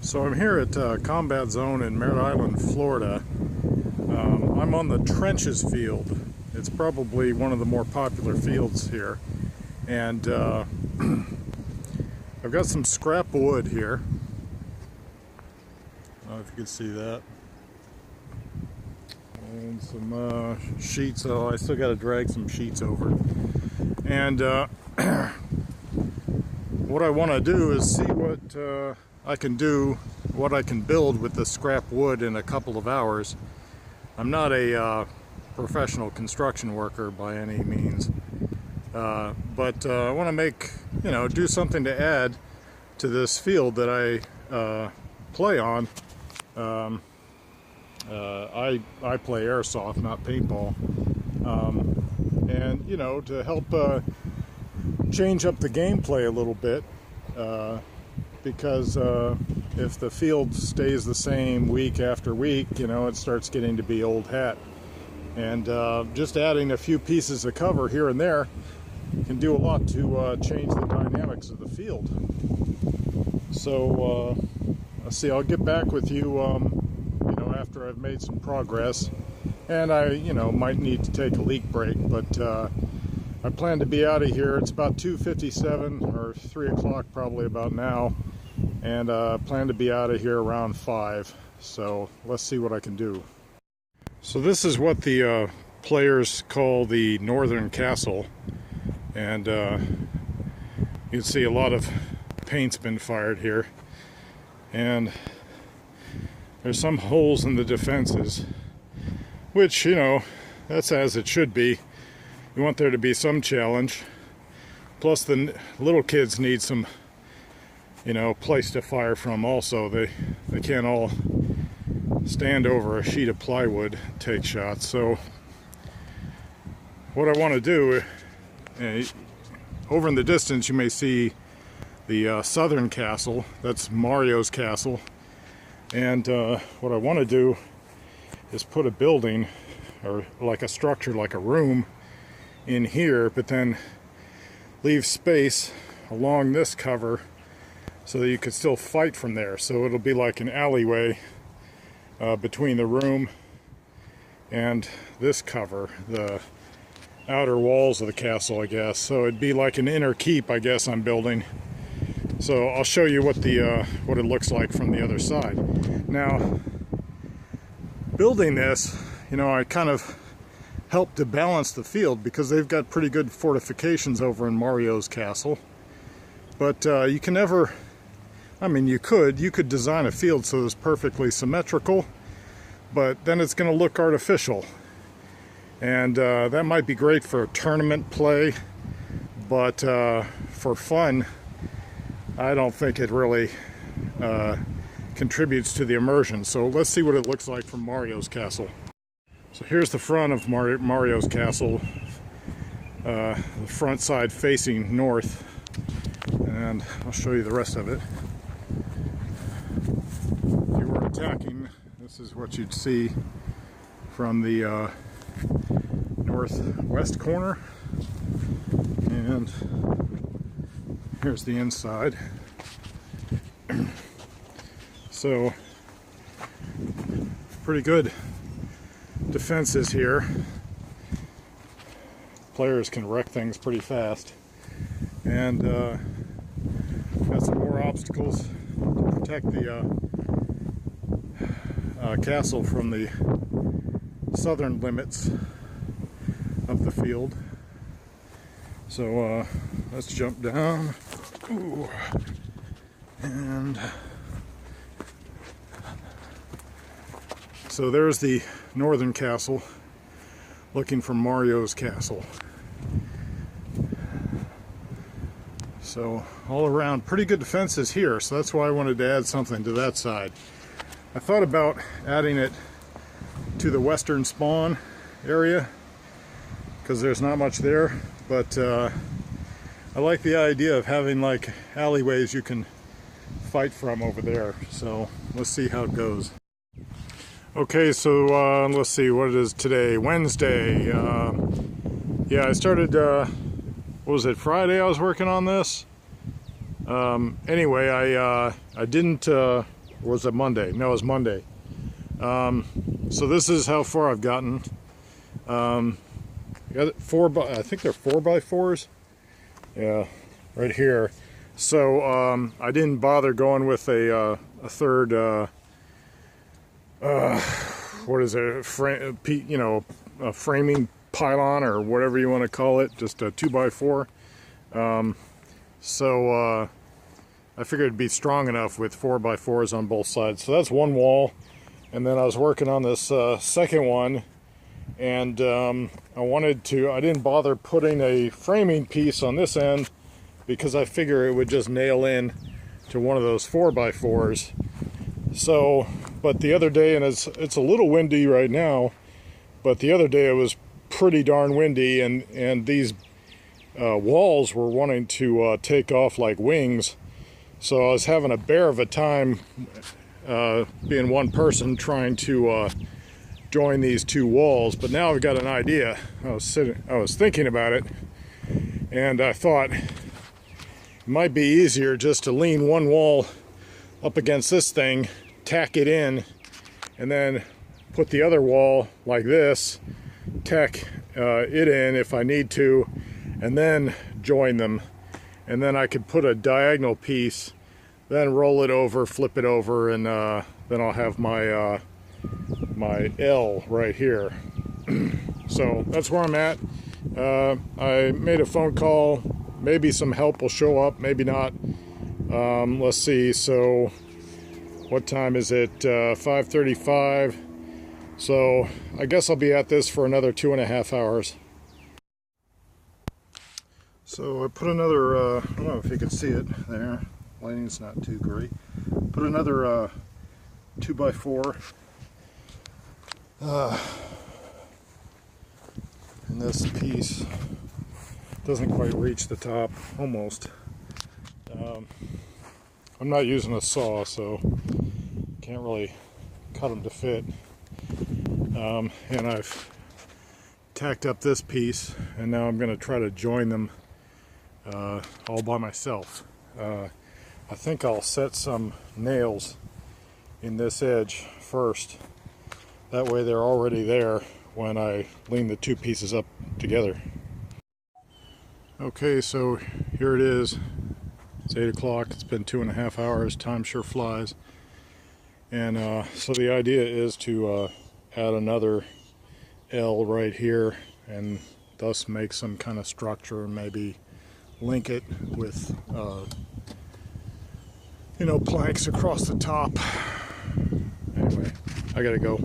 So I'm here at Combat Zone in Merritt Island, Florida. I'm on the trenches field. It's probably one of the more popular fields here. And I've got some scrap wood here. I don't know if you can see that. And some sheets. Oh, I still got to drag some sheets over. And what I want to do is see what I can do, what I can build with the scrap wood in a couple of hours. I'm not a professional construction worker by any means, but I want to make, do something to add to this field that I play on. I play airsoft, not paintball, and to help change up the gameplay a little bit, because if the field stays the same week after week, it starts getting to be old hat. And just adding a few pieces of cover here and there can do a lot to change the dynamics of the field. So let's see, I'll get back with you, after I've made some progress. And I, might need to take a leak break, but I plan to be out of here. It's about 2:57 or 3 o'clock probably about now, and I plan to be out of here around 5. So let's see what I can do. So this is what the players call the Northern Castle, and you can see a lot of paint's been fired here, and there's some holes in the defenses, which that's as it should be. You want there to be some challenge. Plus the little kids need some, place to fire from also. They can't all stand over a sheet of plywood and take shots. So what I want to do, over in the distance you may see the Southern Castle. That's Mario's castle. And what I want to do is put a building, or like a structure, like a room, in here, but then leave space along this cover so that you could still fight from there. So it'll be like an alleyway between the room and this cover, the outer walls of the castle, I guess. So it'd be like an inner keep, I guess, I'm building. So I'll show you what it looks like from the other side. Now, building this, I kind of help to balance the field because they've got pretty good fortifications over in Mario's castle. But you can never, you could design a field so it's perfectly symmetrical, but then it's going to look artificial. And that might be great for tournament play, but for fun, I don't think it really contributes to the immersion. So let's see what it looks like from Mario's castle. So here's the front of Mario's castle, the front side facing north, and I'll show you the rest of it. If you were attacking, this is what you'd see from the northwest corner, and here's the inside. So pretty good defenses here. Players can wreck things pretty fast, and got some more obstacles to protect the castle from the southern limits of the field. So let's jump down. Ooh. And so there's the Northern Castle, looking for Mario's castle. So all around, pretty good defenses here, so that's why I wanted to add something to that side. I thought about adding it to the western spawn area, because there's not much there, but I like the idea of having like alleyways you can fight from over there. So let's see how it goes. Okay, so let's see what it is today. Wednesday. Yeah, I started, what was it, Friday I was working on this? Anyway, I didn't Or was it Monday? No, it was Monday. So this is how far I've gotten. Got it I think they're 4x4s. Yeah, right here. So I didn't bother going with a third. What is it? A framing pylon or whatever you want to call it. Just a 2x4. So I figured it'd be strong enough with 4x4s on both sides. So that's one wall. And then I was working on this second one, and I didn't bother putting a framing piece on this end because I figure it would just nail in to one of those 4x4s. So, but the other day, and it's a little windy right now, but the other day it was pretty darn windy, and these walls were wanting to take off like wings. So I was having a bear of a time being one person trying to join these two walls. But now I've got an idea. I was thinking about it, and I thought it might be easier just to lean one wall up against this thing, tack it in, and then put the other wall like this, tack it in if I need to, and then join them. And then I could put a diagonal piece, then roll it over, flip it over, and then I'll have my my L right here. So that's where I'm at. I made a phone call. Maybe some help will show up, maybe not. Let's see. So what time is it? 5:35. So I guess I'll be at this for another 2.5 hours. So I put another, I don't know if you can see it there, lighting's not too great. Put another 2x4 in this piece. Doesn't quite reach the top, almost. I'm not using a saw, so can't really cut them to fit. And I've tacked up this piece, and now I'm going to try to join them all by myself. I think I'll set some nails in this edge first. That way they're already there when I lean the two pieces up together. Okay, so here it is. It's 8 o'clock. It's been 2.5 hours. Time sure flies. And so the idea is to add another L right here and thus make some kind of structure and maybe link it with planks across the top. Anyway, I gotta go.